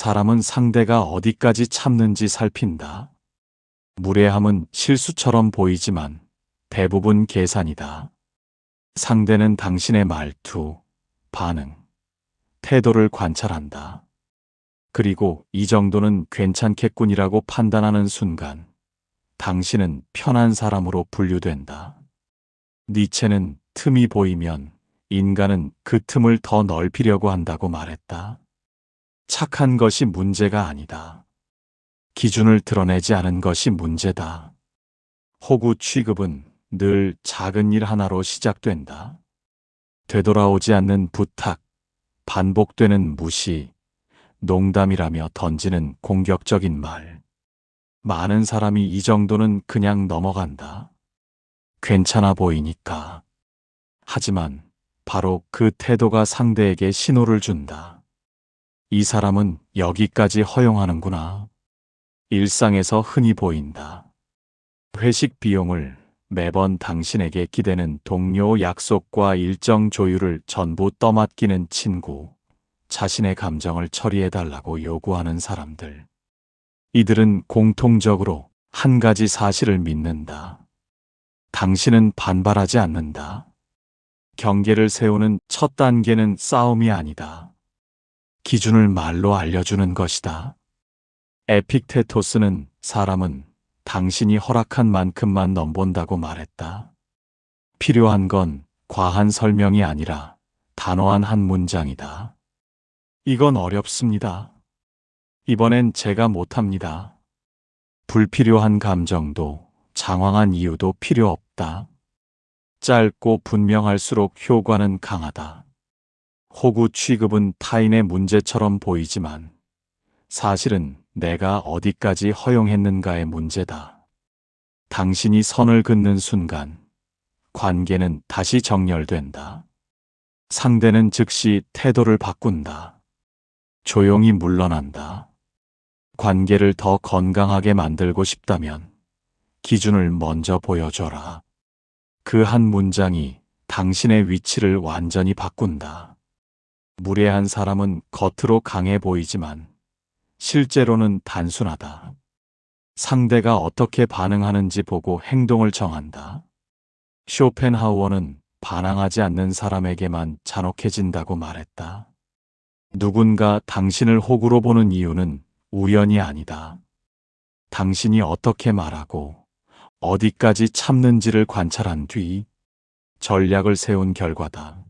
사람은 상대가 어디까지 참는지 살핀다. 무례함은 실수처럼 보이지만 대부분 계산이다. 상대는 당신의 말투, 반응, 태도를 관찰한다. 그리고 이 정도는 괜찮겠군이라고 판단하는 순간 당신은 편한 사람으로 분류된다. 니체는 틈이 보이면 인간은 그 틈을 더 넓히려고 한다고 말했다. 착한 것이 문제가 아니다. 기준을 드러내지 않은 것이 문제다. 호구 취급은 늘 작은 일 하나로 시작된다. 되돌아오지 않는 부탁, 반복되는 무시, 농담이라며 던지는 공격적인 말. 많은 사람이 이 정도는 그냥 넘어간다. 괜찮아 보이니까. 하지만 바로 그 태도가 상대에게 신호를 준다. 이 사람은 여기까지 허용하는구나. 일상에서 흔히 보인다. 회식 비용을 매번 당신에게 기대는 동료, 약속과 일정 조율을 전부 떠맡기는 친구, 자신의 감정을 처리해달라고 요구하는 사람들. 이들은 공통적으로 한 가지 사실을 믿는다. 당신은 반발하지 않는다. 경계를 세우는 첫 단계는 싸움이 아니다. 기준을 말로 알려주는 것이다. 에픽테토스는 사람은 당신이 허락한 만큼만 넘본다고 말했다. 필요한 건 과한 설명이 아니라 단호한 한 문장이다. 이건 어렵습니다. 이번엔 제가 못합니다. 불필요한 감정도 장황한 이유도 필요 없다. 짧고 분명할수록 효과는 강하다. 호구 취급은 타인의 문제처럼 보이지만 사실은 내가 어디까지 허용했는가의 문제다. 당신이 선을 긋는 순간 관계는 다시 정렬된다. 상대는 즉시 태도를 바꾼다. 조용히 물러난다. 관계를 더 건강하게 만들고 싶다면 기준을 먼저 보여줘라. 그 한 문장이 당신의 위치를 완전히 바꾼다. 무례한 사람은 겉으로 강해 보이지만 실제로는 단순하다. 상대가 어떻게 반응하는지 보고 행동을 정한다. 쇼펜하우어는 반항하지 않는 사람에게만 잔혹해진다고 말했다. 누군가 당신을 호구로 보는 이유는 우연이 아니다. 당신이 어떻게 말하고 어디까지 참는지를 관찰한 뒤 전략을 세운 결과다.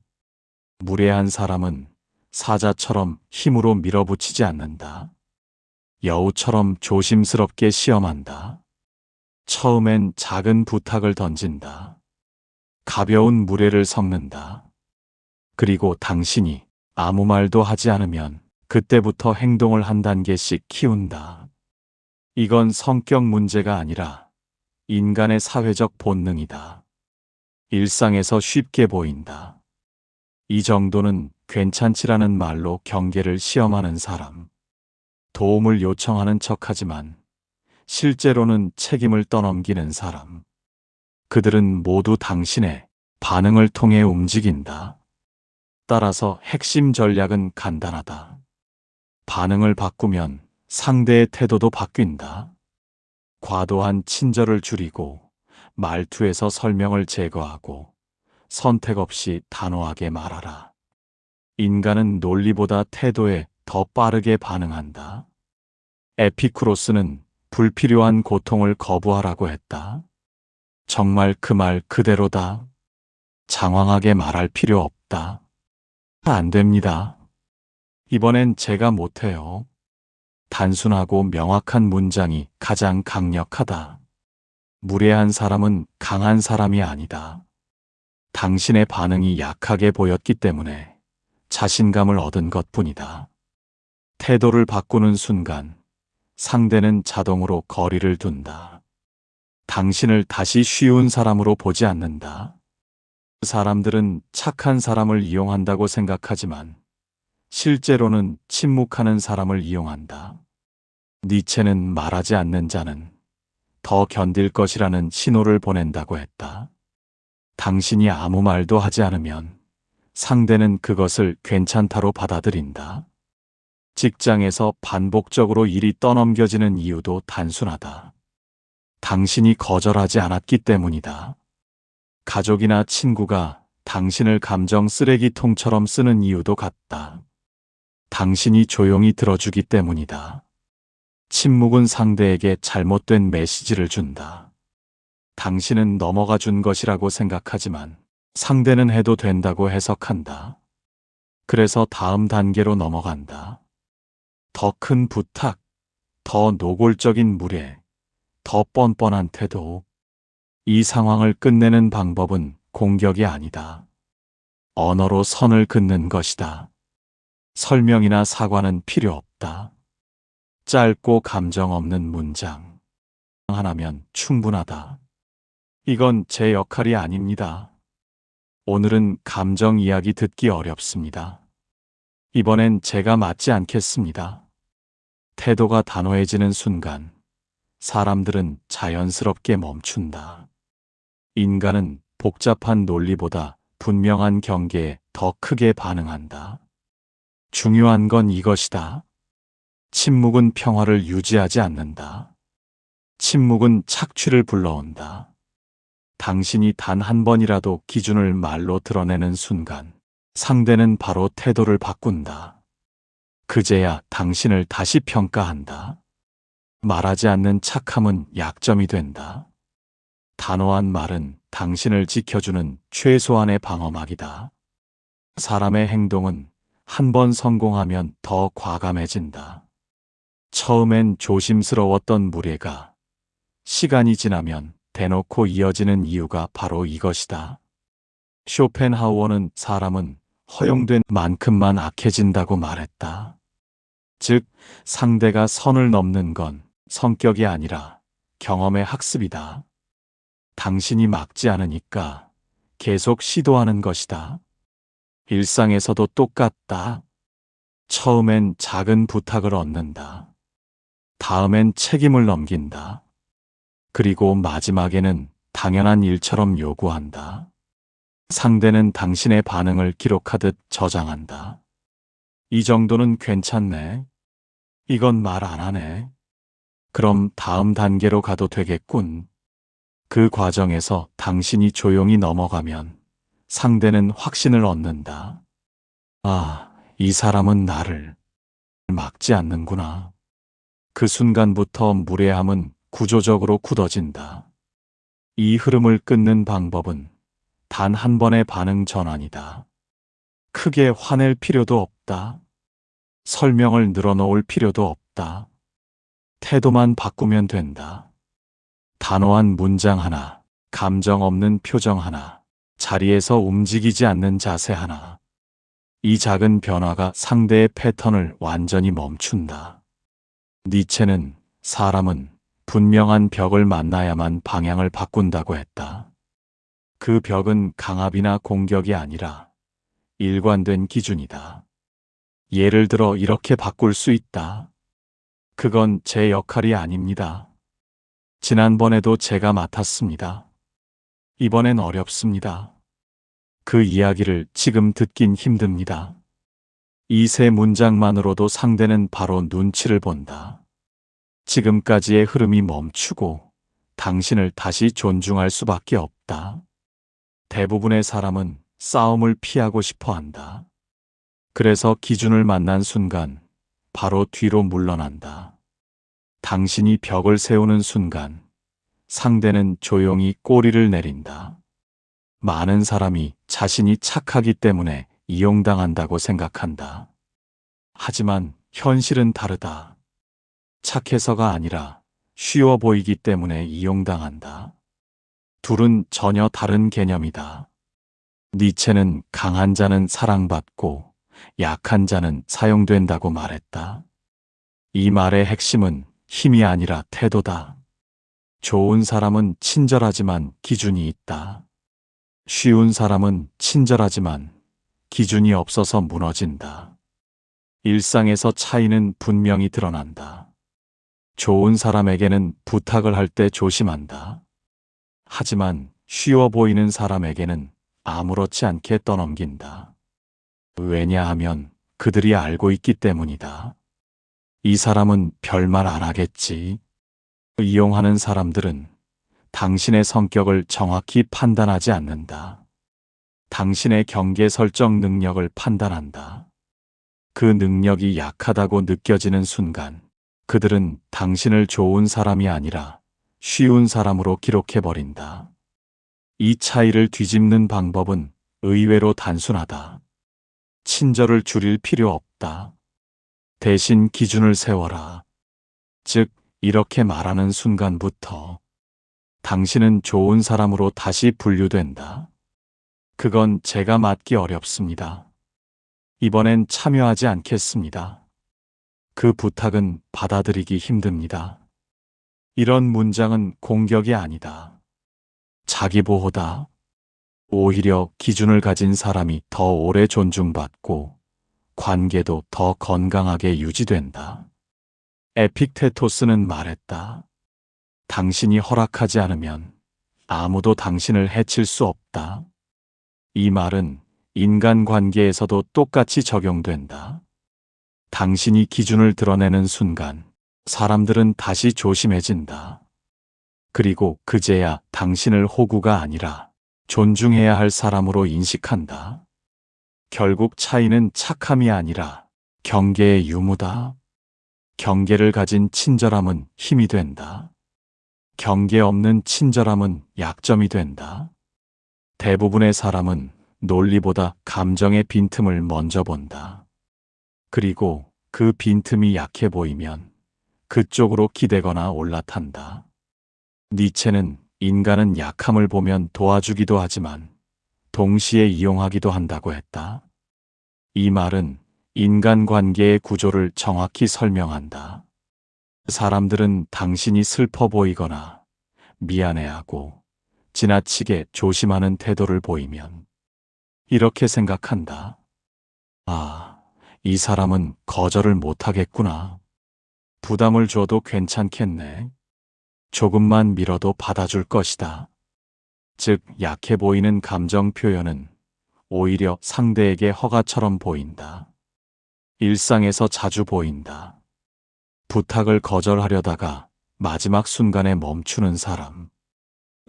무례한 사람은 사자처럼 힘으로 밀어붙이지 않는다. 여우처럼 조심스럽게 시험한다. 처음엔 작은 부탁을 던진다. 가벼운 무례를 섞는다. 그리고 당신이 아무 말도 하지 않으면 그때부터 행동을 한 단계씩 키운다. 이건 성격 문제가 아니라 인간의 사회적 본능이다. 일상에서 쉽게 보인다. 이 정도는 괜찮지라는 말로 경계를 시험하는 사람. 도움을 요청하는 척하지만 실제로는 책임을 떠넘기는 사람. 그들은 모두 당신의 반응을 통해 움직인다. 따라서 핵심 전략은 간단하다. 반응을 바꾸면 상대의 태도도 바뀐다. 과도한 친절을 줄이고 말투에서 설명을 제거하고 선택 없이 단호하게 말하라. 인간은 논리보다 태도에 더 빠르게 반응한다. 에피쿠로스는 불필요한 고통을 거부하라고 했다. 정말 그 말 그대로다. 장황하게 말할 필요 없다. 안 됩니다. 이번엔 제가 못해요. 단순하고 명확한 문장이 가장 강력하다. 무례한 사람은 강한 사람이 아니다. 당신의 반응이 약하게 보였기 때문에 자신감을 얻은 것뿐이다. 태도를 바꾸는 순간 상대는 자동으로 거리를 둔다. 당신을 다시 쉬운 사람으로 보지 않는다. 사람들은 착한 사람을 이용한다고 생각하지만 실제로는 침묵하는 사람을 이용한다. 니체는 말하지 않는 자는 더 견딜 것이라는 신호를 보낸다고 했다. 당신이 아무 말도 하지 않으면 상대는 그것을 괜찮다로 받아들인다. 직장에서 반복적으로 일이 떠넘겨지는 이유도 단순하다. 당신이 거절하지 않았기 때문이다. 가족이나 친구가 당신을 감정 쓰레기통처럼 쓰는 이유도 같다. 당신이 조용히 들어주기 때문이다. 침묵은 상대에게 잘못된 메시지를 준다. 당신은 넘어가 준 것이라고 생각하지만 상대는 해도 된다고 해석한다. 그래서 다음 단계로 넘어간다. 더 큰 부탁, 더 노골적인 무례, 더 뻔뻔한 태도. 이 상황을 끝내는 방법은 공격이 아니다. 언어로 선을 긋는 것이다. 설명이나 사과는 필요 없다. 짧고 감정 없는 문장 하나면 충분하다. 이건 제 역할이 아닙니다. 오늘은 감정 이야기 듣기 어렵습니다. 이번엔 제가 맞지 않겠습니다. 태도가 단호해지는 순간 사람들은 자연스럽게 멈춘다. 인간은 복잡한 논리보다 분명한 경계에 더 크게 반응한다. 중요한 건 이것이다. 침묵은 평화를 유지하지 않는다. 침묵은 착취를 불러온다. 당신이 단 한 번이라도 기준을 말로 드러내는 순간 상대는 바로 태도를 바꾼다. 그제야 당신을 다시 평가한다. 말하지 않는 착함은 약점이 된다. 단호한 말은 당신을 지켜주는 최소한의 방어막이다. 사람의 행동은 한 번 성공하면 더 과감해진다. 처음엔 조심스러웠던 무례가 시간이 지나면 대놓고 이어지는 이유가 바로 이것이다. 쇼펜하우어는 사람은 허용된 만큼만 악해진다고 말했다. 즉, 상대가 선을 넘는 건 성격이 아니라 경험의 학습이다. 당신이 막지 않으니까 계속 시도하는 것이다. 일상에서도 똑같다. 처음엔 작은 부탁을 얻는다. 다음엔 책임을 넘긴다. 그리고 마지막에는 당연한 일처럼 요구한다. 상대는 당신의 반응을 기록하듯 저장한다. 이 정도는 괜찮네. 이건 말 안 하네. 그럼 다음 단계로 가도 되겠군. 그 과정에서 당신이 조용히 넘어가면 상대는 확신을 얻는다. 아, 이 사람은 나를 막지 않는구나. 그 순간부터 무례함은 구조적으로 굳어진다. 이 흐름을 끊는 방법은 단 한 번의 반응 전환이다. 크게 화낼 필요도 없다. 설명을 늘어놓을 필요도 없다. 태도만 바꾸면 된다. 단호한 문장 하나, 감정 없는 표정 하나, 자리에서 움직이지 않는 자세 하나. 이 작은 변화가 상대의 패턴을 완전히 멈춘다. 니체는 사람은 분명한 벽을 만나야만 방향을 바꾼다고 했다. 그 벽은 강압이나 공격이 아니라 일관된 기준이다. 예를 들어 이렇게 바꿀 수 있다. 그건 제 역할이 아닙니다. 지난번에도 제가 맡았습니다. 이번엔 어렵습니다. 그 이야기를 지금 듣긴 힘듭니다. 이 세 문장만으로도 상대는 바로 눈치를 본다. 지금까지의 흐름이 멈추고 당신을 다시 존중할 수밖에 없다. 대부분의 사람은 싸움을 피하고 싶어 한다. 그래서 기준을 만난 순간 바로 뒤로 물러난다. 당신이 벽을 세우는 순간 상대는 조용히 꼬리를 내린다. 많은 사람이 자신이 착하기 때문에 이용당한다고 생각한다. 하지만 현실은 다르다. 착해서가 아니라 쉬워 보이기 때문에 이용당한다. 둘은 전혀 다른 개념이다. 니체는 강한 자는 사랑받고 약한 자는 사용된다고 말했다. 이 말의 핵심은 힘이 아니라 태도다. 좋은 사람은 친절하지만 기준이 있다. 쉬운 사람은 친절하지만 기준이 없어서 무너진다. 일상에서 차이는 분명히 드러난다. 좋은 사람에게는 부탁을 할 때 조심한다. 하지만 쉬워 보이는 사람에게는 아무렇지 않게 떠넘긴다. 왜냐하면 그들이 알고 있기 때문이다. 이 사람은 별말 안 하겠지. 이용하는 사람들은 당신의 성격을 정확히 판단하지 않는다. 당신의 경계 설정 능력을 판단한다. 그 능력이 약하다고 느껴지는 순간 그들은 당신을 좋은 사람이 아니라 쉬운 사람으로 기록해버린다. 이 차이를 뒤집는 방법은 의외로 단순하다. 친절을 줄일 필요 없다. 대신 기준을 세워라. 즉, 이렇게 말하는 순간부터 당신은 좋은 사람으로 다시 분류된다. 그건 제가 맡기 어렵습니다. 이번엔 참여하지 않겠습니다. 그 부탁은 받아들이기 힘듭니다. 이런 문장은 공격이 아니다. 자기보호다. 오히려 기준을 가진 사람이 더 오래 존중받고 관계도 더 건강하게 유지된다. 에픽테토스는 말했다. 당신이 허락하지 않으면 아무도 당신을 해칠 수 없다. 이 말은 인간관계에서도 똑같이 적용된다. 당신이 기준을 드러내는 순간 사람들은 다시 조심해진다. 그리고 그제야 당신을 호구가 아니라 존중해야 할 사람으로 인식한다. 결국 차이는 착함이 아니라 경계의 유무다. 경계를 가진 친절함은 힘이 된다. 경계 없는 친절함은 약점이 된다. 대부분의 사람은 논리보다 감정의 빈틈을 먼저 본다. 그리고 그 빈틈이 약해 보이면 그쪽으로 기대거나 올라탄다. 니체는 인간은 약함을 보면 도와주기도 하지만 동시에 이용하기도 한다고 했다. 이 말은 인간관계의 구조를 정확히 설명한다. 사람들은 당신이 슬퍼 보이거나 미안해하고 지나치게 조심하는 태도를 보이면 이렇게 생각한다. 아, 이 사람은 거절을 못하겠구나. 부담을 줘도 괜찮겠네. 조금만 밀어도 받아줄 것이다. 즉, 약해 보이는 감정 표현은 오히려 상대에게 허가처럼 보인다. 일상에서 자주 보인다. 부탁을 거절하려다가 마지막 순간에 멈추는 사람.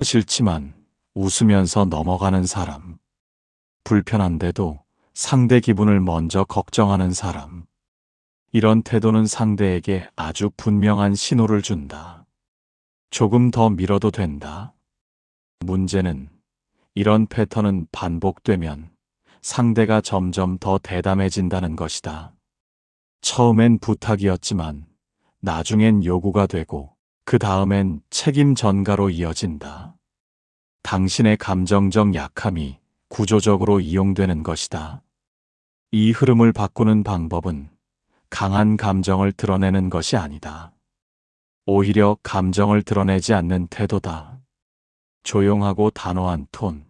싫지만 웃으면서 넘어가는 사람. 불편한데도 상대 기분을 먼저 걱정하는 사람. 이런 태도는 상대에게 아주 분명한 신호를 준다. 조금 더 밀어도 된다. 문제는 이런 패턴은 반복되면 상대가 점점 더 대담해진다는 것이다. 처음엔 부탁이었지만 나중엔 요구가 되고 그 다음엔 책임 전가로 이어진다. 당신의 감정적 약함이 구조적으로 이용되는 것이다. 이 흐름을 바꾸는 방법은 강한 감정을 드러내는 것이 아니다. 오히려 감정을 드러내지 않는 태도다. 조용하고 단호한 톤,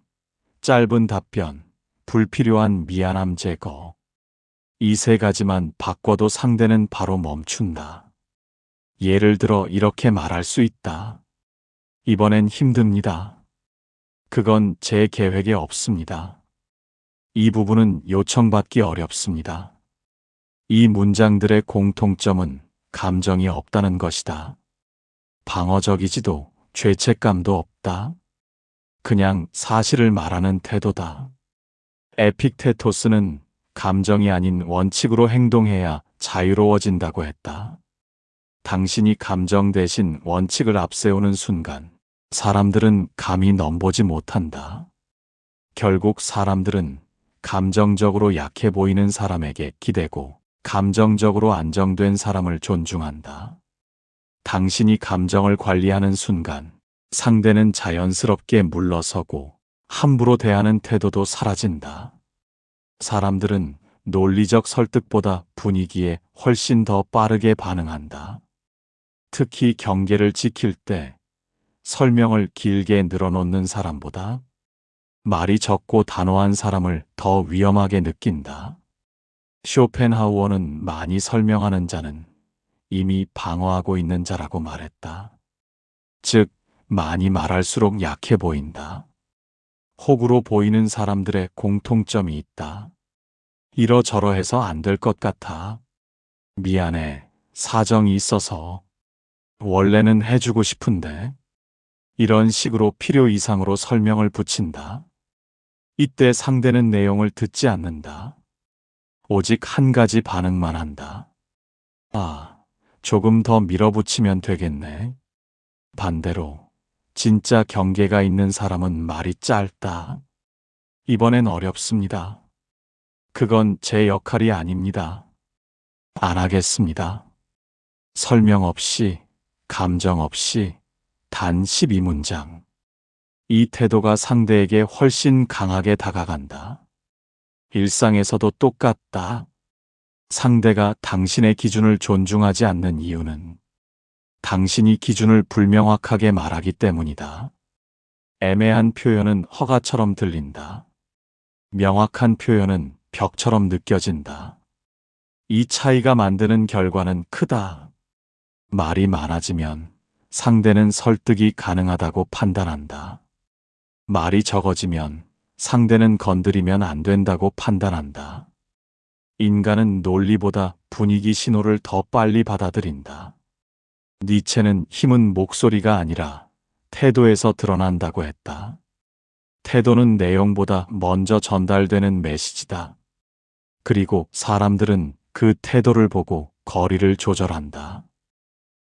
짧은 답변, 불필요한 미안함 제거. 이 세 가지만 바꿔도 상대는 바로 멈춘다. 예를 들어 이렇게 말할 수 있다. 이번엔 힘듭니다. 그건 제 계획에 없습니다. 이 부분은 요청받기 어렵습니다. 이 문장들의 공통점은 감정이 없다는 것이다. 방어적이지도 죄책감도 없다. 그냥 사실을 말하는 태도다. 에픽테토스는 감정이 아닌 원칙으로 행동해야 자유로워진다고 했다. 당신이 감정 대신 원칙을 앞세우는 순간 사람들은 감히 넘보지 못한다. 결국 사람들은 감정적으로 약해 보이는 사람에게 기대고 감정적으로 안정된 사람을 존중한다. 당신이 감정을 관리하는 순간 상대는 자연스럽게 물러서고 함부로 대하는 태도도 사라진다. 사람들은 논리적 설득보다 분위기에 훨씬 더 빠르게 반응한다. 특히 경계를 지킬 때 설명을 길게 늘어놓는 사람보다 말이 적고 단호한 사람을 더 위험하게 느낀다. 쇼펜하우어는 많이 설명하는 자는 이미 방어하고 있는 자라고 말했다. 즉, 많이 말할수록 약해 보인다. 호구로 보이는 사람들의 공통점이 있다. 이러저러해서 안 될 것 같아. 미안해. 사정이 있어서 원래는 해주고 싶은데 이런 식으로 필요 이상으로 설명을 붙인다. 이때 상대는 내용을 듣지 않는다. 오직 한 가지 반응만 한다. 아, 조금 더 밀어붙이면 되겠네. 반대로 진짜 경계가 있는 사람은 말이 짧다. 이번엔 어렵습니다. 그건 제 역할이 아닙니다. 안 하겠습니다. 설명 없이, 감정 없이, 단 12문장. 이 태도가 상대에게 훨씬 강하게 다가간다. 일상에서도 똑같다. 상대가 당신의 기준을 존중하지 않는 이유는 당신이 기준을 불명확하게 말하기 때문이다. 애매한 표현은 허가처럼 들린다. 명확한 표현은 벽처럼 느껴진다. 이 차이가 만드는 결과는 크다. 말이 많아지면 상대는 설득이 가능하다고 판단한다. 말이 적어지면 상대는 건드리면 안 된다고 판단한다. 인간은 논리보다 분위기 신호를 더 빨리 받아들인다. 니체는 힘은 목소리가 아니라 태도에서 드러난다고 했다. 태도는 내용보다 먼저 전달되는 메시지다. 그리고 사람들은 그 태도를 보고 거리를 조절한다.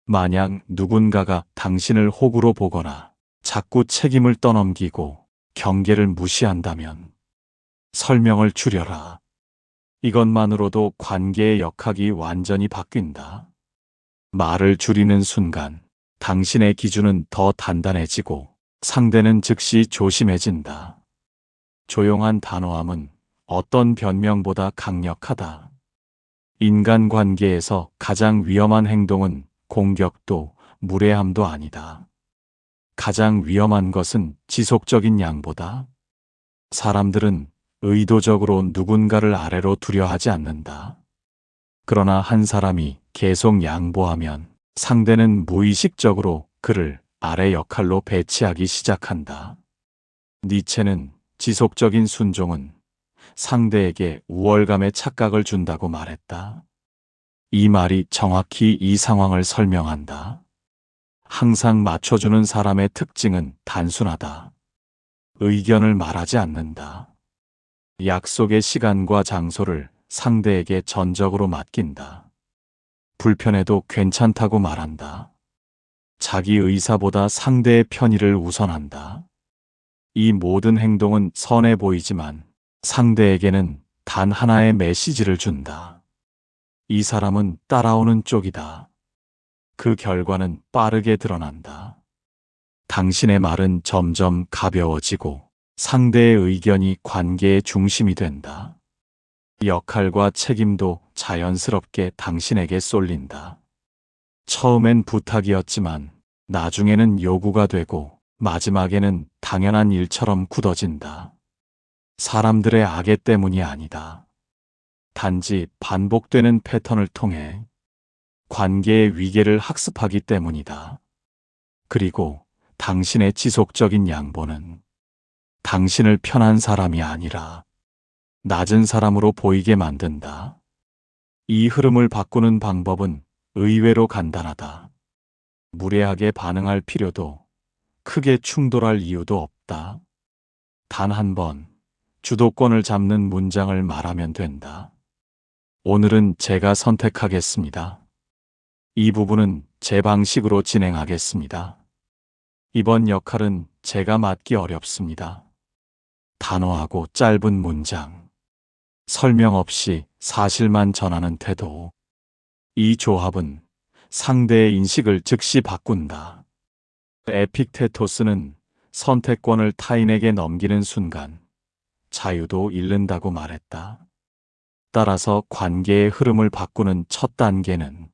만약 누군가가 당신을 호구로 보거나 자꾸 책임을 떠넘기고 경계를 무시한다면 설명을 줄여라. 이것만으로도 관계의 역학이 완전히 바뀐다. 말을 줄이는 순간 당신의 기준은 더 단단해지고 상대는 즉시 조심해진다. 조용한 단호함은 어떤 변명보다 강력하다. 인간관계에서 가장 위험한 행동은 공격도 무례함도 아니다. 가장 위험한 것은 지속적인 양보다. 사람들은 의도적으로 누군가를 아래로 두려 하지 않는다. 그러나 한 사람이 계속 양보하면 상대는 무의식적으로 그를 아래 역할로 배치하기 시작한다. 니체는 지속적인 순종은 상대에게 우월감의 착각을 준다고 말했다. 이 말이 정확히 이 상황을 설명한다. 항상 맞춰주는 사람의 특징은 단순하다. 의견을 말하지 않는다. 약속의 시간과 장소를 상대에게 전적으로 맡긴다. 불편해도 괜찮다고 말한다. 자기 의사보다 상대의 편의를 우선한다. 이 모든 행동은 선해 보이지만 상대에게는 단 하나의 메시지를 준다. 이 사람은 따라오는 쪽이다. 그 결과는 빠르게 드러난다. 당신의 말은 점점 가벼워지고 상대의 의견이 관계의 중심이 된다. 역할과 책임도 자연스럽게 당신에게 쏠린다. 처음엔 부탁이었지만 나중에는 요구가 되고 마지막에는 당연한 일처럼 굳어진다. 사람들의 악의 때문이 아니다. 단지 반복되는 패턴을 통해 관계의 위계를 학습하기 때문이다. 그리고 당신의 지속적인 양보는 당신을 편한 사람이 아니라 낮은 사람으로 보이게 만든다. 이 흐름을 바꾸는 방법은 의외로 간단하다. 무례하게 반응할 필요도 크게 충돌할 이유도 없다. 단 한 번 주도권을 잡는 문장을 말하면 된다. 오늘은 제가 선택하겠습니다. 이 부분은 제 방식으로 진행하겠습니다. 이번 역할은 제가 맡기 어렵습니다. 단호하고 짧은 문장. 설명 없이 사실만 전하는 태도. 이 조합은 상대의 인식을 즉시 바꾼다. 에픽테토스는 선택권을 타인에게 넘기는 순간 자유도 잃는다고 말했다. 따라서 관계의 흐름을 바꾸는 첫 단계는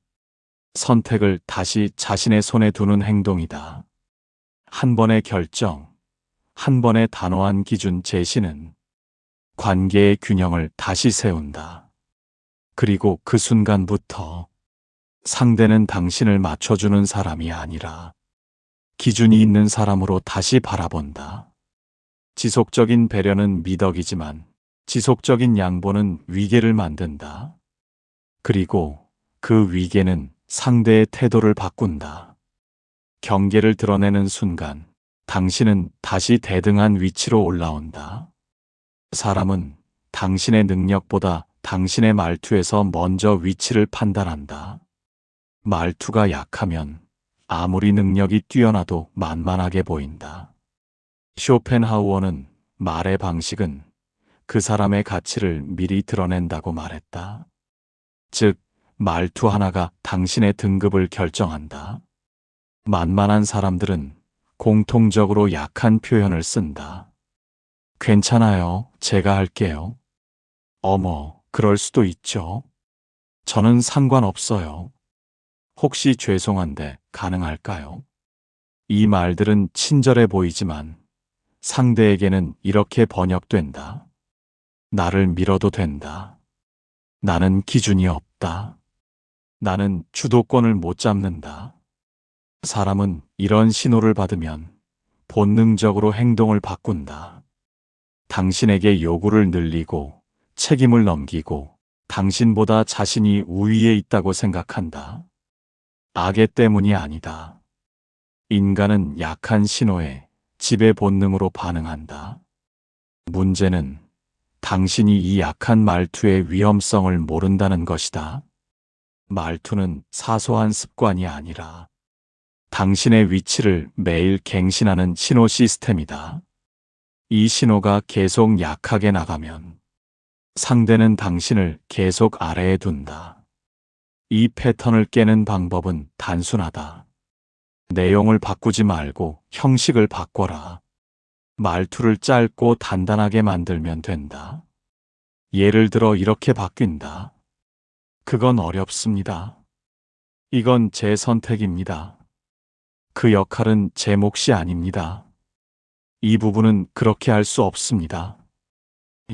선택을 다시 자신의 손에 두는 행동이다. 한 번의 결정, 한 번의 단호한 기준 제시는 관계의 균형을 다시 세운다. 그리고 그 순간부터 상대는 당신을 맞춰주는 사람이 아니라 기준이 있는 사람으로 다시 바라본다. 지속적인 배려는 미덕이지만 지속적인 양보는 위계를 만든다. 그리고 그 위계는 상대의 태도를 바꾼다. 경계를 드러내는 순간 당신은 다시 대등한 위치로 올라온다. 사람은 당신의 능력보다 당신의 말투에서 먼저 위치를 판단한다. 말투가 약하면 아무리 능력이 뛰어나도 만만하게 보인다. 쇼펜하우어는 말의 방식은 그 사람의 가치를 미리 드러낸다고 말했다. 즉, 말투 하나가 당신의 등급을 결정한다. 만만한 사람들은 공통적으로 약한 표현을 쓴다. 괜찮아요. 제가 할게요. 어머, 그럴 수도 있죠. 저는 상관없어요. 혹시 죄송한데 가능할까요? 이 말들은 친절해 보이지만 상대에게는 이렇게 번역된다. 나를 밀어도 된다. 나는 기준이 없다. 나는 주도권을 못 잡는다. 사람은 이런 신호를 받으면 본능적으로 행동을 바꾼다. 당신에게 요구를 늘리고 책임을 넘기고 당신보다 자신이 우위에 있다고 생각한다. 악의 때문이 아니다. 인간은 약한 신호에 지배 본능으로 반응한다. 문제는 당신이 이 약한 말투의 위험성을 모른다는 것이다. 말투는 사소한 습관이 아니라 당신의 위치를 매일 갱신하는 신호 시스템이다. 이 신호가 계속 약하게 나가면 상대는 당신을 계속 아래에 둔다. 이 패턴을 깨는 방법은 단순하다. 내용을 바꾸지 말고 형식을 바꿔라. 말투를 짧고 단단하게 만들면 된다. 예를 들어 이렇게 바뀐다. 그건 어렵습니다. 이건 제 선택입니다. 그 역할은 제 몫이 아닙니다. 이 부분은 그렇게 할 수 없습니다.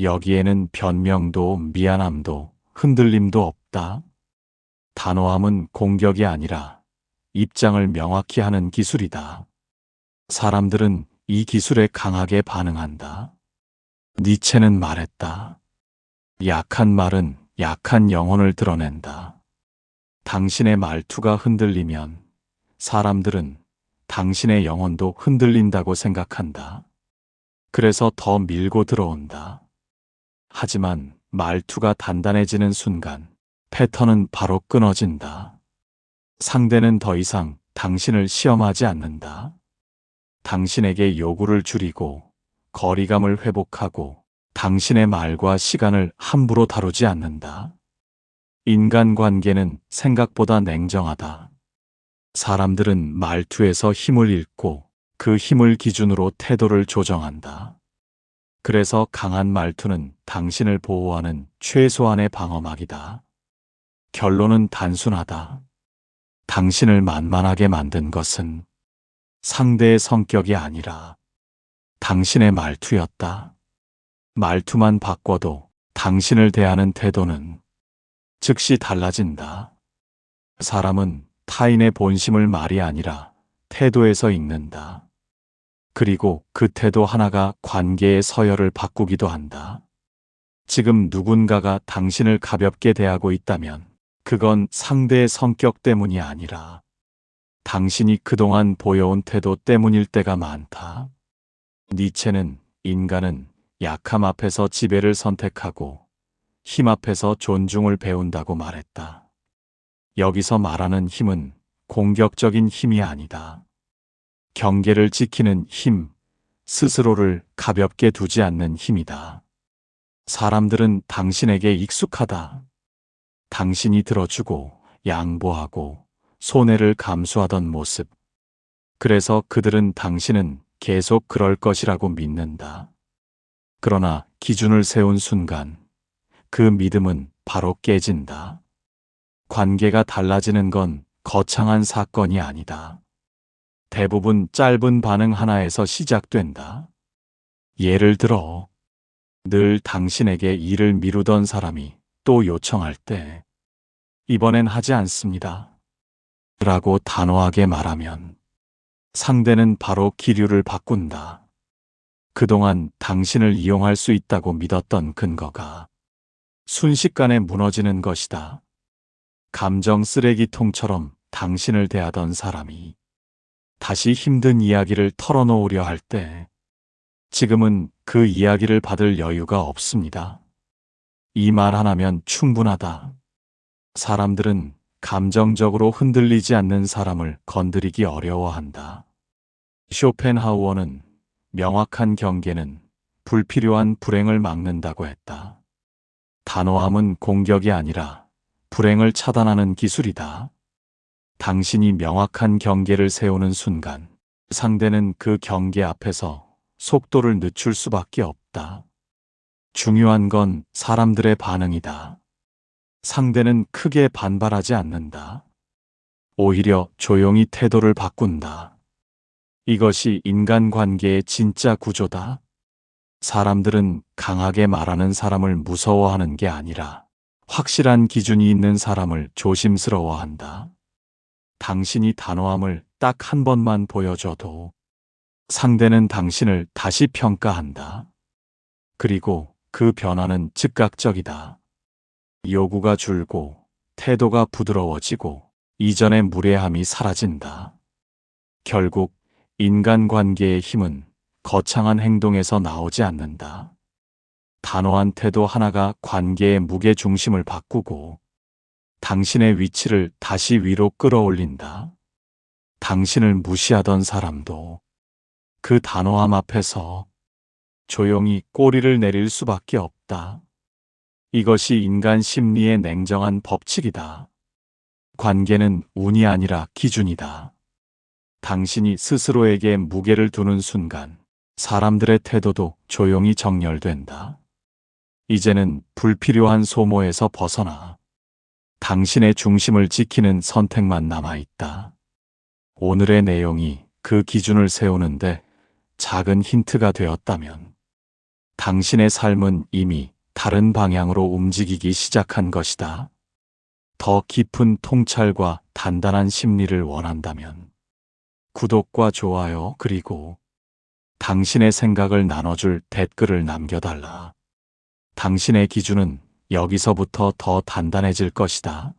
여기에는 변명도 미안함도 흔들림도 없다. 단호함은 공격이 아니라 입장을 명확히 하는 기술이다. 사람들은 이 기술에 강하게 반응한다. 니체는 말했다. 약한 말은 약한 영혼을 드러낸다. 당신의 말투가 흔들리면 사람들은 당신의 영혼도 흔들린다고 생각한다. 그래서 더 밀고 들어온다. 하지만 말투가 단단해지는 순간 패턴은 바로 끊어진다. 상대는 더 이상 당신을 시험하지 않는다. 당신에게 요구를 줄이고 거리감을 회복하고 당신의 말과 시간을 함부로 다루지 않는다. 인간관계는 생각보다 냉정하다. 사람들은 말투에서 힘을 잃고 그 힘을 기준으로 태도를 조정한다. 그래서 강한 말투는 당신을 보호하는 최소한의 방어막이다. 결론은 단순하다. 당신을 만만하게 만든 것은 상대의 성격이 아니라 당신의 말투였다. 말투만 바꿔도 당신을 대하는 태도는 즉시 달라진다. 사람은 타인의 본심을 말이 아니라 태도에서 읽는다. 그리고 그 태도 하나가 관계의 서열을 바꾸기도 한다. 지금 누군가가 당신을 가볍게 대하고 있다면 그건 상대의 성격 때문이 아니라 당신이 그동안 보여온 태도 때문일 때가 많다. 니체는 인간은 약함 앞에서 지배를 선택하고 힘 앞에서 존중을 배운다고 말했다. 여기서 말하는 힘은 공격적인 힘이 아니다. 경계를 지키는 힘, 스스로를 가볍게 두지 않는 힘이다. 사람들은 당신에게 익숙하다. 당신이 들어주고 양보하고 손해를 감수하던 모습. 그래서 그들은 당신은 계속 그럴 것이라고 믿는다. 그러나 기준을 세운 순간 그 믿음은 바로 깨진다. 관계가 달라지는 건 거창한 사건이 아니다. 대부분 짧은 반응 하나에서 시작된다. 예를 들어, 늘 당신에게 일을 미루던 사람이 또 요청할 때, 이번엔 하지 않습니다. 라고 단호하게 말하면 상대는 바로 기류를 바꾼다. 그동안 당신을 이용할 수 있다고 믿었던 근거가 순식간에 무너지는 것이다. 감정 쓰레기통처럼 당신을 대하던 사람이 다시 힘든 이야기를 털어놓으려 할 때 지금은 그 이야기를 받을 여유가 없습니다. 이 말 하나면 충분하다. 사람들은 감정적으로 흔들리지 않는 사람을 건드리기 어려워한다. 쇼펜하우어는 명확한 경계는 불필요한 불행을 막는다고 했다. 단호함은 공격이 아니라 불행을 차단하는 기술이다. 당신이 명확한 경계를 세우는 순간 상대는 그 경계 앞에서 속도를 늦출 수밖에 없다. 중요한 건 사람들의 반응이다. 상대는 크게 반발하지 않는다. 오히려 조용히 태도를 바꾼다. 이것이 인간관계의 진짜 구조다. 사람들은 강하게 말하는 사람을 무서워하는 게 아니라 확실한 기준이 있는 사람을 조심스러워한다. 당신이 단호함을 딱 한 번만 보여줘도 상대는 당신을 다시 평가한다. 그리고 그 변화는 즉각적이다. 요구가 줄고 태도가 부드러워지고 이전의 무례함이 사라진다. 결국 인간관계의 힘은 거창한 행동에서 나오지 않는다. 단호한 태도 하나가 관계의 무게중심을 바꾸고 당신의 위치를 다시 위로 끌어올린다. 당신을 무시하던 사람도 그 단호함 앞에서 조용히 꼬리를 내릴 수밖에 없다. 이것이 인간 심리의 냉정한 법칙이다. 관계는 운이 아니라 기준이다. 당신이 스스로에게 무게를 두는 순간 사람들의 태도도 조용히 정렬된다. 이제는 불필요한 소모에서 벗어나 당신의 중심을 지키는 선택만 남아있다. 오늘의 내용이 그 기준을 세우는데 작은 힌트가 되었다면 당신의 삶은 이미 다른 방향으로 움직이기 시작한 것이다. 더 깊은 통찰과 단단한 심리를 원한다면 구독과 좋아요 그리고 당신의 생각을 나눠줄 댓글을 남겨달라. 당신의 기준은 여기서부터 더 단단해질 것이다.